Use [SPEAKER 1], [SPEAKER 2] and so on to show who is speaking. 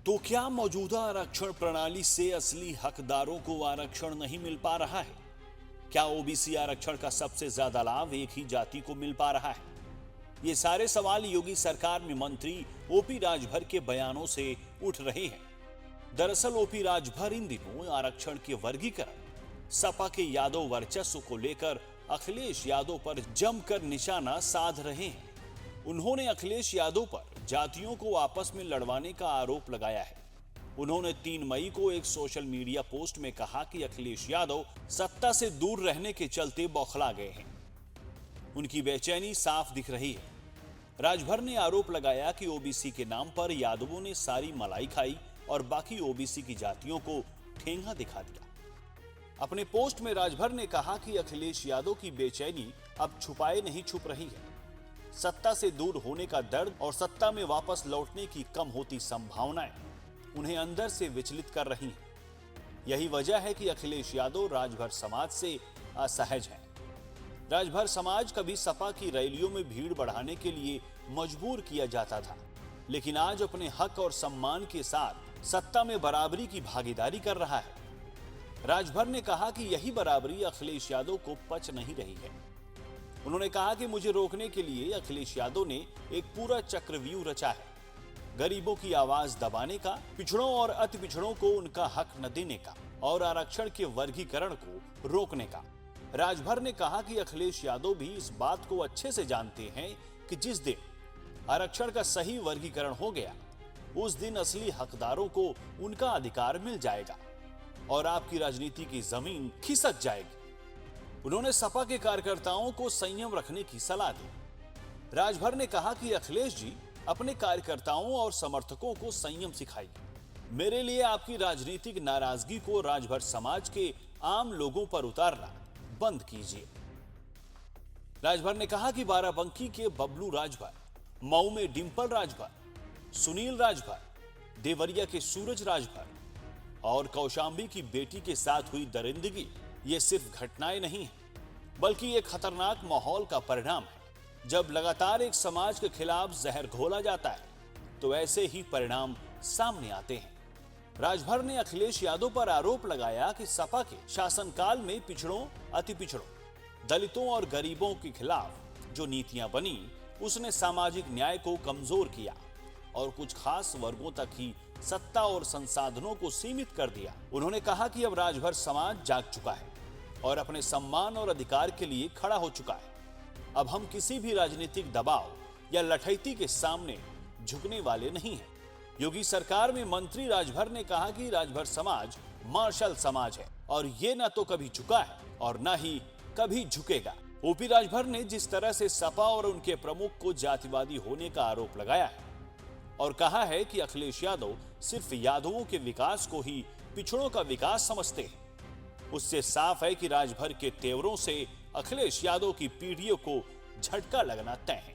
[SPEAKER 1] तो क्या मौजूदा आरक्षण प्रणाली से असली हकदारों को आरक्षण नहीं मिल पा रहा है? क्या ओबीसी आरक्षण का सबसे ज्यादा लाभ एक ही जाति को मिल पा रहा है? ये सारे सवाल योगी सरकार में मंत्री ओपी राजभर के बयानों से उठ रहे हैं। दरअसल ओपी राजभर इन दिनों आरक्षण के वर्गीकरण, सपा के यादव वर्चस्व को लेकर अखिलेश यादव पर जमकर निशाना साध रहे हैं। उन्होंने अखिलेश यादव पर जातियों को आपस में लड़वाने का आरोप लगाया है। उन्होंने 3 मई को एक सोशल मीडिया पोस्ट में कहा कि अखिलेश यादव सत्ता से दूर रहने के चलते बौखला गए हैं। उनकी बेचैनी साफ दिख रही है। राजभर ने आरोप लगाया कि ओबीसी के नाम पर यादवों ने सारी मलाई खाई और बाकी ओबीसी की जातियों को ठेंगा दिखा दिया। अपने पोस्ट में राजभर ने कहा कि अखिलेश यादव की बेचैनी अब छुपाए नहीं छुप रही है। सत्ता से दूर होने का दर्द और सत्ता में वापस लौटने की कम होती संभावनाएं उन्हें अंदर से विचलित कर रही हैं। यही वजह है कि अखिलेश यादव राजभर समाज से असहज हैं। राजभर समाज कभी सपा की रैलियों में भीड़ बढ़ाने के लिए मजबूर किया जाता था, लेकिन आज अपने हक और सम्मान के साथ सत्ता में बराबरी की भागीदारी कर रहा है। राजभर ने कहा कि यही बराबरी अखिलेश यादव को पच नहीं रही है। उन्होंने कहा कि मुझे रोकने के लिए अखिलेश यादव ने एक पूरा चक्रव्यूह रचा है। गरीबों की आवाज दबाने का, पिछड़ों और अति पिछड़ों को उनका हक न देने का और आरक्षण के वर्गीकरण को रोकने का। राजभर ने कहा कि अखिलेश यादव भी इस बात को अच्छे से जानते हैं कि जिस दिन आरक्षण का सही वर्गीकरण हो गया, उस दिन असली हकदारों को उनका अधिकार मिल जाएगा और आपकी राजनीति की जमीन खिसक जाएगी। उन्होंने सपा के कार्यकर्ताओं को संयम रखने की सलाह दी। राजभर ने कहा कि अखिलेश जी अपने कार्यकर्ताओं और समर्थकों को संयम सिखाइए। मेरे लिए आपकी राजनीतिक नाराजगी को राजभर समाज के आम लोगों पर उतारना बंद कीजिए। राजभर ने कहा कि बाराबंकी के बबलू राजभर, मऊ में डिंपल राजभर, सुनील राजभर, देवरिया के सूरज राजभर और कौशांबी की बेटी के साथ हुई दरिंदगी ये सिर्फ घटनाएं नहीं हैं, बल्कि एक खतरनाक माहौल का परिणाम है। जब लगातार एक समाज के खिलाफ जहर घोला जाता है, तो ऐसे ही परिणाम सामने आते हैं। राजभर ने अखिलेश यादव पर आरोप लगाया कि सपा के शासनकाल में पिछड़ों, अति पिछड़ों, दलितों और गरीबों के खिलाफ जो नीतियां बनी, उसने सामाजिक न्याय को कमजोर किया और कुछ खास वर्गों तक ही सत्ता और संसाधनों को सीमित कर दिया। उन्होंने कहा कि अब राजभर समाज जाग चुका है और अपने सम्मान और अधिकार के लिए खड़ा हो चुका है। अब हम किसी भी राजनीतिक दबाव या लठैती के सामने झुकने वाले नहीं हैं। योगी सरकार में मंत्री राजभर ने कहा कि राजभर समाज मार्शल समाज है और ये ना तो कभी झुका है और ना ही कभी झुकेगा। ओपी राजभर ने जिस तरह से सपा और उनके प्रमुख को जातिवादी होने का आरोप लगाया है और कहा है कि अखिलेश यादव सिर्फ यादवों के विकास को ही पिछड़ों का विकास समझते हैं, उससे साफ है कि राजभर के तेवरों से अखिलेश यादव की पीढ़ियों को झटका लगना तय है।